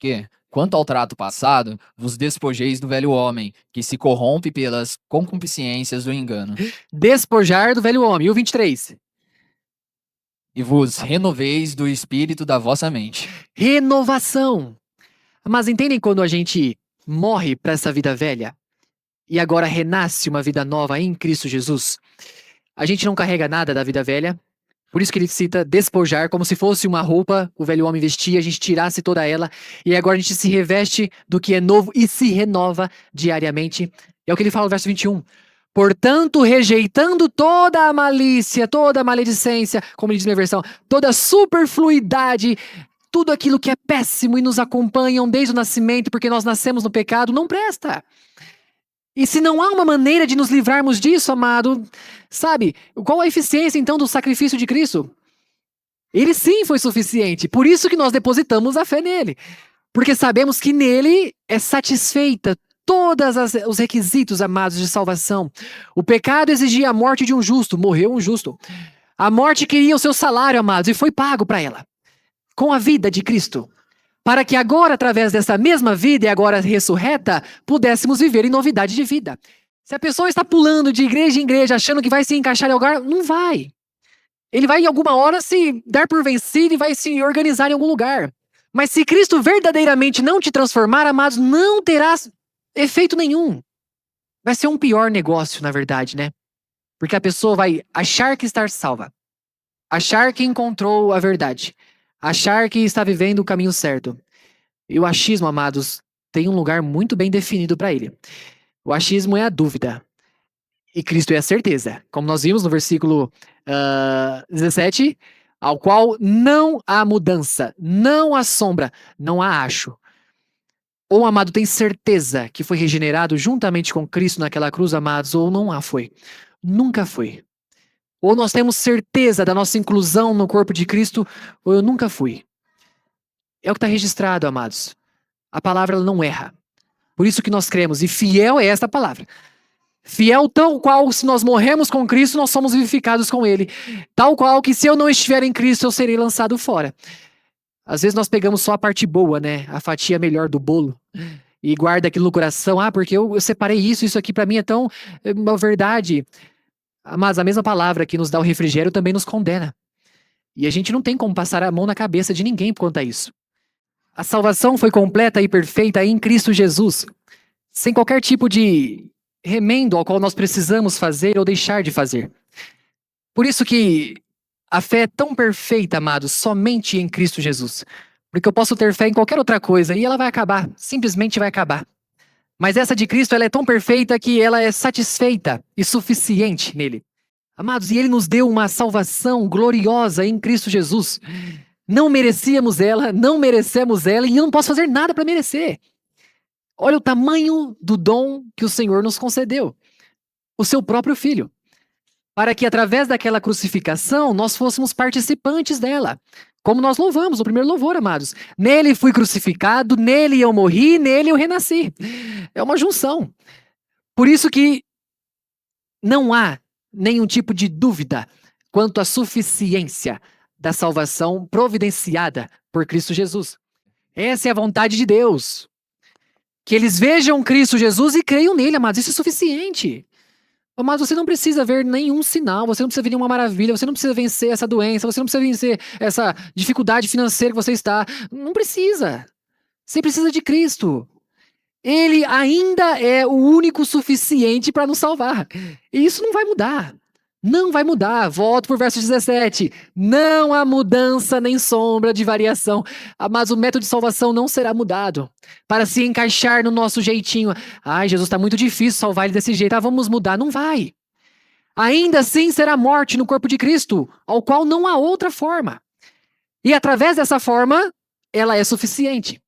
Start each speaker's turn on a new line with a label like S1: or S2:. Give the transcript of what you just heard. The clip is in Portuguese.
S1: que, quanto ao trato passado, vos despojeis do velho homem, que se corrompe pelas concupiscências do engano,
S2: Despojar do velho homem. E o 23.
S1: e vos renoveis do espírito da vossa mente.
S2: Renovação. Mas entendem quando a gente morre para essa vida velha e agora renasce uma vida nova em Cristo Jesus? A gente não carrega nada da vida velha. Por isso que ele cita despojar, como se fosse uma roupa, o velho homem vestia, a gente tirasse toda ela, e agora a gente se reveste do que é novo e se renova diariamente. É o que ele fala no verso 21. Portanto, rejeitando toda a malícia, toda a maledicência, como ele diz na minha versão, toda a superfluidade, tudo aquilo que é péssimo e nos acompanham desde o nascimento, porque nós nascemos no pecado, não presta. E se não há uma maneira de nos livrarmos disso, amado, sabe, qual a eficiência então do sacrifício de Cristo? Ele sim foi suficiente, por isso que nós depositamos a fé nele. Porque sabemos que nele é satisfeita todos os requisitos, amados, de salvação. O pecado exigia a morte de um justo, morreu um justo. A morte queria o seu salário, amados, e foi pago para ela, com a vida de Cristo. Para que agora, através dessa mesma vida e agora ressurreta, pudéssemos viver em novidade de vida. Se a pessoa está pulando de igreja em igreja, achando que vai se encaixar em algum lugar, não vai. Ele vai em alguma hora se dar por vencido e vai se organizar em algum lugar. Mas se Cristo verdadeiramente não te transformar, amados, não terá efeito nenhum. Vai ser um pior negócio, na verdade, né? Porque a pessoa vai achar que está salva, achar que encontrou a verdade, achar que está vivendo o caminho certo. E o achismo, amados, tem um lugar muito bem definido para ele. O achismo é a dúvida. E Cristo é a certeza. Como nós vimos no versículo 17, ao qual não há mudança, não há sombra, não há acho. Ou o amado tem certeza que foi regenerado juntamente com Cristo naquela cruz, amados, ou não a foi. Nunca foi. Ou nós temos certeza da nossa inclusão no corpo de Cristo, ou eu nunca fui. É o que está registrado, amados. A palavra ela não erra. Por isso que nós cremos, e fiel é esta palavra. Fiel tal qual, se nós morremos com Cristo, nós somos vivificados com Ele. Tal qual que se eu não estiver em Cristo, eu serei lançado fora. Às vezes nós pegamos só a parte boa, né? A fatia melhor do bolo. E guarda aquilo no coração. Ah, porque eu separei isso aqui pra mim é tão uma verdade. Mas a mesma palavra que nos dá o refrigério também nos condena. E a gente não tem como passar a mão na cabeça de ninguém quanto a isso. A salvação foi completa e perfeita em Cristo Jesus. Sem qualquer tipo de remendo ao qual nós precisamos fazer ou deixar de fazer. Por isso que a fé é tão perfeita, amados, somente em Cristo Jesus. Porque eu posso ter fé em qualquer outra coisa e ela vai acabar, simplesmente vai acabar. Mas essa de Cristo, ela é tão perfeita que ela é satisfeita e suficiente nele. Amados, e ele nos deu uma salvação gloriosa em Cristo Jesus. Não merecíamos ela, não merecemos ela e eu não posso fazer nada para merecer. Olha o tamanho do dom que o Senhor nos concedeu. O seu próprio Filho. Para que através daquela crucificação nós fôssemos participantes dela. Como nós louvamos, o primeiro louvor, amados. Nele fui crucificado, nele eu morri, nele eu renasci. É uma junção. Por isso que não há nenhum tipo de dúvida quanto à suficiência da salvação providenciada por Cristo Jesus. Essa é a vontade de Deus. Que eles vejam Cristo Jesus e creiam nele, amados. Isso é suficiente. Mas você não precisa ver nenhum sinal, você não precisa ver nenhuma maravilha, você não precisa vencer essa doença, você não precisa vencer essa dificuldade financeira que você está. Não precisa. Você precisa de Cristo. Ele ainda é o único suficiente para nos salvar. E isso não vai mudar. Não vai mudar. Volto para o verso 17. Não há mudança nem sombra de variação. Mas o método de salvação não será mudado. Para se encaixar no nosso jeitinho. Ai, Jesus, está muito difícil salvar ele desse jeito. Vamos mudar. Não vai. Ainda assim será morte no corpo de Cristo, ao qual não há outra forma. E através dessa forma, ela é suficiente.